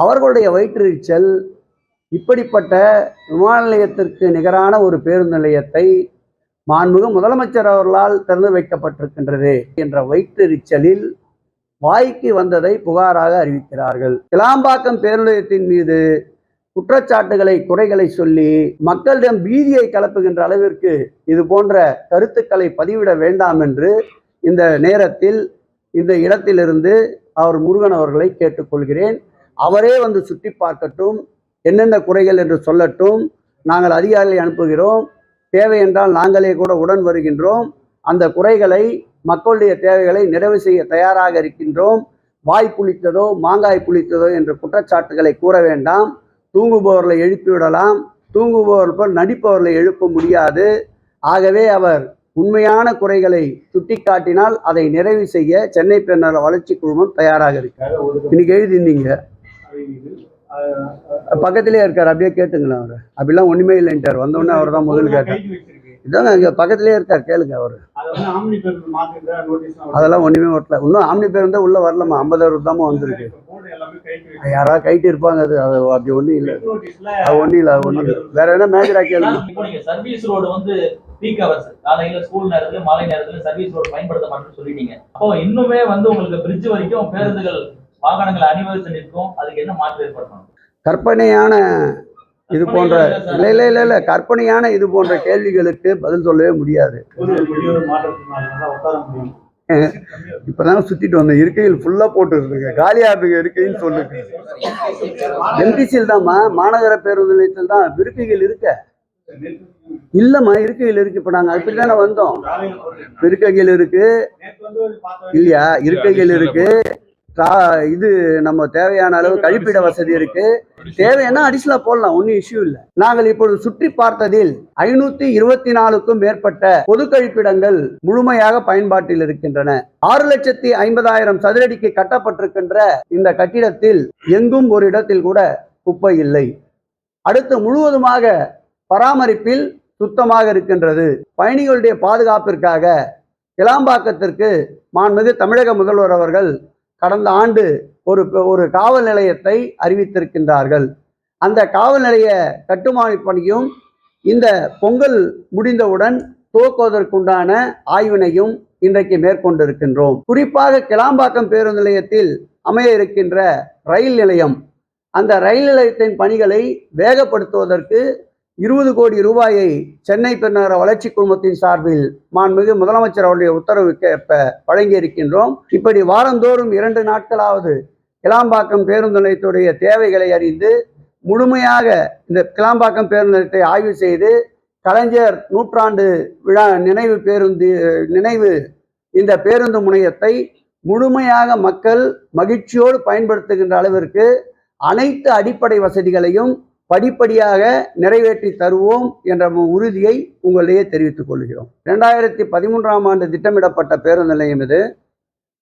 அவர்களுடைய வயிற்றெரிச்சல் இப்படிப்பட்ட விமான நிலையத்திற்கு நிகரான ஒரு பேருந்து நிலையத்தை மாண்புமிகு முதலமைச்சர் அவர்களால் திறந்து வைக்கப்பட்டிருக்கின்றது என்ற வயிற்றெரிச்சலில் வாய்க்கு வந்ததை புகாராக அறிவிக்கிறார்கள். கிளாம்பாக்கம் பேருந்து நிலையத்தின் மீது குற்றச்சாட்டுகளை, குறைகளை சொல்லி மக்களிடம் பீதியை கலப்புகின்ற அளவிற்கு இது போன்ற கருத்துக்களை பதிவிட வேண்டாம் என்று இந்த நேரத்தில் இந்த இடத்திலிருந்து அவர் முருகன் அவர்களை கேட்டுக்கொள்கிறேன். அவரே வந்து சுற்றி பார்க்கட்டும், என்னென்ன குறைகள் என்று சொல்லட்டும். நாங்கள் அதிகாரிகளை அனுப்புகிறோம், தேவை என்றால் நாங்களே கூட உடன் வருகின்றோம். அந்த குறைகளை, மக்களுடைய தேவைகளை நிறைவு செய்ய தயாராக இருக்கின்றோம். வாய் புளித்ததோ மாங்காய் புளித்ததோ என்ற குற்றச்சாட்டுகளை கூற வேண்டாம். தூங்குபவர்களை எழுப்பிவிடலாம், தூங்குபவர்கள் போல் நடிப்பவர்களை எழுப்ப முடியாது. ஆகவே அவர் உண்மையான குறைகளை சுட்டிக்காட்டினால் அதை நிறைவு செய்ய சென்னை பெருநகர வளர்ச்சி குழுமம் தயாராக இருக்கிறார். இன்னைக்கு எழுதிருந்தீங்க, பக்கத்திலே இருக்கார், அப்படியே கேட்டுங்களேன். அவர் அப்படிலாம் ஒண்ணுமே இல்லைன்ட்டார். வந்தோடனே அவர் தான் முதல் கேட்டார். இதாங்க இங்க பக்கத்திலே இருக்கார், கேளுங்க. அவரு அதெல்லாம் ஒண்ணுமே வரல. இன்னும் ஆம்னி பேருந்து உள்ள வரலாமா? 50 தாமா வந்திருக்கு. யாராவது கைட்டு இருப்பாங்க. அது அப்படி ஒண்ணும் இல்லை, அது ஒண்ணும் இல்லை, அது ஒண்ணும் இல்லை. வேற என்ன மேஜரா கேளுங்க. சர்வீஸ் ரோடு வந்து பீக் ஹவர்ஸ், காலையில ஸ்கூல் நேரத்துல மாலை நேரத்துல சர்வீஸ் ரோடு பயன்படுத்த மாட்டேன்னு சொல்லிட்டீங்க. அப்போ இன்னுமே வந்து உங்களுக்கு பிரிட்ஜ் வரைக்கும் பேருந்துகள் வாகனங்கள் அணிவகுத்து நிற்கும். அதுக்கு என்ன மாற்று ஏற்படணும்? கற்பனையான இது போன்ற இல்ல கற்பனையான இது போன்ற கேள்விகளுக்கு பதில் சொல்லவே முடியாது. இப்பதான் சுத்திட்டு வந்தேன், இருக்கையில் ஃபுல்லா போட்டு இருக்குங்க, காலியா இருக்குங்க இருக்கைன்னு சொல்லுங்க. எம்டிசியில் தான்மா, மாநகர பேருந்து நிலையத்தில் தான் இருக்கைகள் இருக்க. இல்லம்மா, இருக்கைகள் இருக்கு. இப்ப நாங்க அப்படித்தானே வந்தோம். இருக்கைகள் இருக்கு இல்லையா? இருக்கைகள் இருக்கு. இது நம்ம தேவையான அளவு கழிப்பிட வசதி இருக்கு. தேவைன்னா அடிஷனலா போடலாம், ஒன்னும் இஷ்யூ இல்லை. நாங்கள் இப்பொழுது சுற்றி பார்த்ததில் 524க்கும் மேற்பட்ட பொது கழிப்பிடங்கள் முழுமையாக பயன்பாட்டில் இருக்கின்றன. 6,50,000 சதுரடிக்கு கட்டப்பட்டிருக்கின்ற இந்த கட்டிடத்தில் எங்கும் ஒரு இடத்தில் கூட குப்பை இல்லை. அடுத்து முழுவதுமாக பராமரிப்பில் சுத்தமாக இருக்கின்றது. பயணிகளுடைய பாதுகாப்பிற்காக கிளாம்பாக்கத்திற்கு மாண்புமிகு தமிழக முதல்வர் அவர்கள் கடந்த ஆண்டு ஒரு காவல் நிலையத்தை அறிவித்திருக்கின்றார்கள். அந்த காவல் நிலைய கட்டுமான பணியும் இந்த பொங்கல் முடிந்தவுடன் துவக்குவதற்குண்டான ஆய்வினையும் இன்றைக்கு மேற்கொண்டிருக்கின்றோம். குறிப்பாக கிளாம்பாக்கம் பேருந்து நிலையத்தில் அமைய இருக்கின்ற ரயில் நிலையம், அந்த ரயில் நிலையத்தின் பணிகளை வேகப்படுத்துவதற்கு 20 கோடி ரூபாயை சென்னை பெருநகர வளர்ச்சி குழுமத்தின் சார்பில் மாண்புமிகு முதலமைச்சர் அவருடைய உத்தரவுக்கு ஏற்ப வழங்கி இருக்கின்றோம். இப்படி வாரந்தோறும் 2 நாட்களாவது கிளாம்பாக்கம் பேருந்து நிலையத்துடைய தேவைகளை அறிந்து முழுமையாக இந்த கிளாம்பாக்கம் பேருந்து நிலையத்தை ஆய்வு செய்து கலைஞர் நூற்றாண்டு விழா நினைவு இந்த பேருந்து முனையத்தை முழுமையாக மக்கள் மகிழ்ச்சியோடு பயன்படுத்துகின்ற அளவிற்கு அனைத்து அடிப்படை வசதிகளையும் படிப்படியாக நிறைவேற்றி தருவோம் என்ற உறுதியை உங்களிடையே தெரிவித்துக் கொள்கிறோம். 2013ஆம் ஆண்டு திட்டமிடப்பட்ட பேருந்து நிலையம் இது.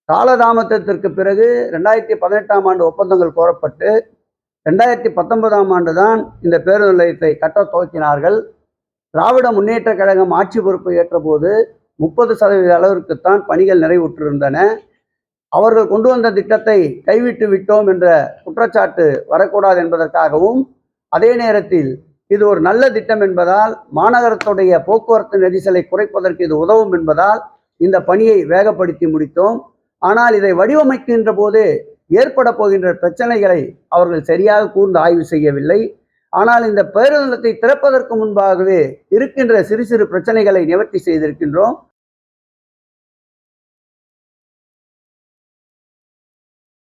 காலதாமதத்திற்கு பிறகு 2018ஆம் ஆண்டு ஒப்பந்தங்கள் கோரப்பட்டு 2019ஆம் ஆண்டு தான் இந்த பேருந்து நிலையத்தை கட்ட துவக்கினார்கள். திராவிட முன்னேற்ற கழகம் ஆட்சி பொறுப்பை ஏற்ற போது 30% அளவிற்குத்தான் பணிகள் நிறைவுற்றிருந்தன. அவர்கள் கொண்டு வந்த திட்டத்தை கைவிட்டு விட்டோம் என்ற குற்றச்சாட்டு வரக்கூடாது என்பதற்காகவும், அதே நேரத்தில் இது ஒரு நல்ல திட்டம் என்பதால் மாநகரத்துடைய போக்குவரத்து நெரிசலை குறைப்பதற்கு இது உதவும் என்பதால் இந்த பணியை வேகப்படுத்தி முடித்தோம். ஆனால் இதை வடிவமைக்கின்ற போது ஏற்பட போகின்ற பிரச்சனைகளை அவர்கள் சரியாக கூர்ந்து ஆய்வு செய்யவில்லை. ஆனால் இந்த பேருந்து நிலையத்தை திறப்பதற்கு முன்பாகவே இருக்கின்ற சிறு சிறு பிரச்சனைகளை நிவர்த்தி செய்திருக்கின்றோம்.